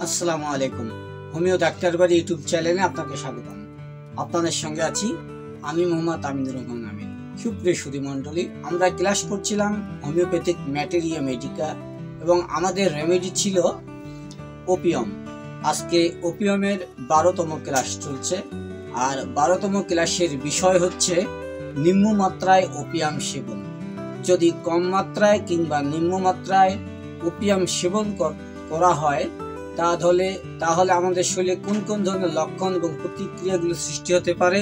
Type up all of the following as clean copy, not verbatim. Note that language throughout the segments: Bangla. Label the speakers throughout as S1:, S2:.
S1: আসসালামু আলাইকুম। হোমিও ডাক্তার বাড়ি ইউটিউব চ্যানেলে আপনাকে স্বাগতম। আপনাদের সঙ্গে আছি আমি মোহাম্মদ আমিনুর রহমান আমিন। সুপ্রিয় সুধী মণ্ডলী, আমরা ক্লাস করছিলাম হোমিওপ্যাথিক ম্যাটেরিয়া মেডিকা এবং আমাদের রেমেডি ছিল ওপিয়াম। আজকে ওপিয়ামের 12তম ক্লাস চলছে, আর 12তম ক্লাসের বিষয় হচ্ছে নিম্ন মাত্রায় ওপিয়াম সেবন। যদি কম মাত্রায় কিংবা নিম্ন মাত্রায় ওপিয়াম সেবন করা হয় তাহলে আমাদের শরীরে কোন কোন ধরনের লক্ষণ এবং প্রতিক্রিয়াগুলো সৃষ্টি হতে পারে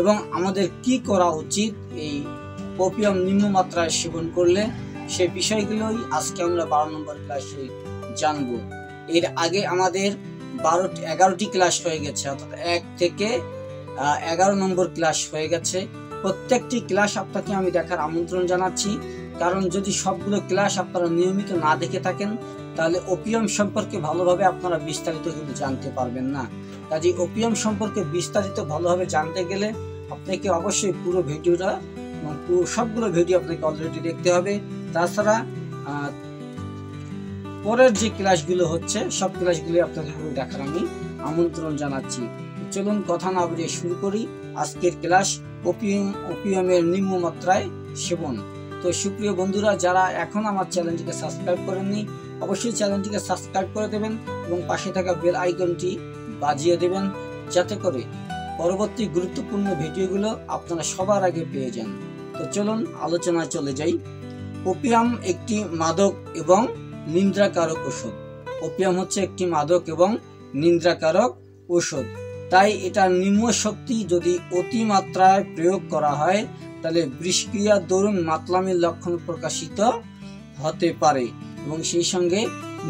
S1: এবং আমাদের কি করা উচিত এই ওপিয়াম নিম্ন মাত্রায় সেবন করলে, সেই বিষয়গুলোই আজকে আমরা 12 নম্বর ক্লাসে জানবো। এর আগে আমাদের 11টি ক্লাস হয়ে গেছে, অর্থাৎ 1 থেকে 11 নম্বর ক্লাস হয়ে গেছে। প্রত্যেকটি ক্লাস আপনাকে আমি দেখার আমন্ত্রণ জানাচ্ছি, কারণ যদি সবগুলো ক্লাস আপনারা নিয়মিত না দেখে থাকেন তাহলে ওপিয়াম সম্পর্কে ভালোভাবে আপনারা বিস্তারিত কিন্তু জানতে পারবেন না। কাজে ওপিয়াম সম্পর্কে বিস্তারিত ভালোভাবে জানতে গেলে আপনাকে অবশ্যই পুরো ভিডিওটা সবগুলো ভিডিও আপনাকে অলরেডি দেখতে হবে। তাছাড়া পরের যে ক্লাসগুলো হচ্ছে সব ক্লাসগুলো আপনাকে পুরো দেখার আমি আমন্ত্রণ জানাচ্ছি। চলুন কথা না বাড়িয়ে শুরু করি আজকের ক্লাস ওপিয়ামের নিম্ন মাত্রায় সেবন। তো সুপ্রিয় বন্ধুরা, যারা এখন আমার চ্যানেলটিকে সাবস্ক্রাইব করেননি অবশ্যই চ্যানেলটিকে সাবস্ক্রাইব করে দেবেন এবং পাশে থাকা বেল আইকনটি বাজিয়ে দেবেন, যাতে করে পরবর্তী গুরুত্বপূর্ণ ভিডিওগুলো আপনারা সবার আগে পেয়ে যান। তো চলুন আলোচনায় চলে যাই। ওপিয়াম একটি মাদক এবং নিদ্রাকারক ওষুধ। ওপিয়াম হচ্ছে একটি মাদক এবং নিদ্রাকারক ওষুধ, তাই এটা নিম্ন শক্তি যদি অতিমাত্রায় প্রয়োগ করা হয় তাহলে বিষক্রিয়ার দরুন মাতলামির লক্ষণ প্রকাশিত হতে পারে এবং সেই সঙ্গে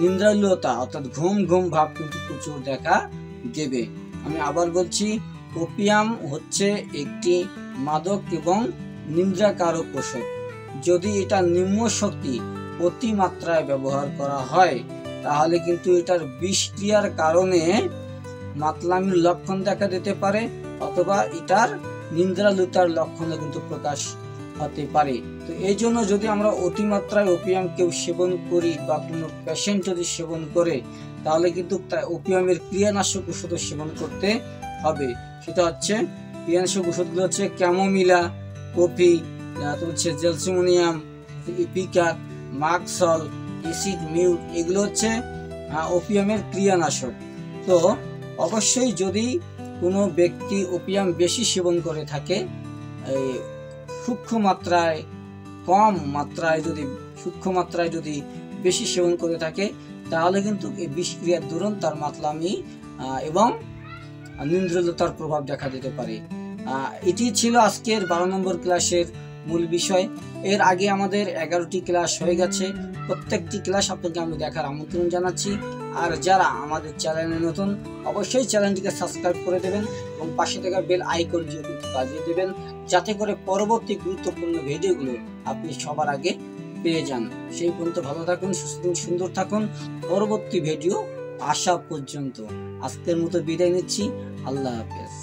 S1: নিদ্রালুতা অর্থাৎ ঘুম ঘুম ভাব কিন্তু প্রচুর দেখা দেবে। আমি আবার বলছি, ওপিয়াম হচ্ছে একটি মাদক এবং নিদ্রাকারক ওষুধ। যদি এটা নিম্ন শক্তি অতিমাত্রায় ব্যবহার করা হয় তাহলে কিন্তু এটার বিষক্রিয়ার কারণে মাতলামির লক্ষণ দেখা দিতে পারে অথবা এটার নিদ্রালুতার লক্ষণও কিন্তু প্রকাশ হতে পারে। তো এই জন্য যদি আমরা অতিমাত্রায় ওপিয়াম কেউ সেবন করি বা কোনো পেশেন্ট যদি সেবন করে তাহলে কিন্তু ওপিয়ামের ক্রিয়ানাশক ওষুধ সেবন করতে হবে। সেটা হচ্ছে ক্রিয়ানাশক ওষুধগুলো হচ্ছে ক্যামোমিলা, কফি, হচ্ছে জেলসিমোনিয়াম, ইপিকার, মাক্সল, এসিড মিউট, এগুলো হচ্ছে ওপিয়ামের ক্রিয়ানাশক। তো অবশ্যই যদি কোনো ব্যক্তি ওপিয়াম বেশি সেবন করে থাকে, সূক্ষ্ম মাত্রায় কম মাত্রায় যদি সূক্ষ্ম মাত্রায় যদি বেশি সেবন করে থাকে তাহলে কিন্তু এই বিষক্রিয়ার দরুন তার মাতলামি এবং নিদ্রালুতার প্রভাব দেখা দিতে পারে। এটি ছিল আজকের 12 নম্বর ক্লাসের মূল বিষয়। এর আগে আমাদের 11টি ক্লাস হয়ে গেছে। প্রত্যেকটি ক্লাস আপনাকে আমি দেখার আমন্ত্রণ জানাচ্ছি। আর যারা আমাদের চ্যানেলে নতুন অবশ্যই চ্যানেলটিকে সাবস্ক্রাইব করে দেবেন এবং পাশে থাকা বেল আইকনটিও কিন্তু বাজিয়ে দেবেন, যাতে করে পরবর্তী গুরুত্বপূর্ণ ভিডিওগুলো আপনি সবার আগে পেয়ে যান। সেই পর্যন্ত ভালো থাকুন, সুন্দর থাকুন। পরবর্তী ভিডিও আসা পর্যন্ত আজকের মতো বিদায় নিচ্ছি। আল্লাহ হাফেজ।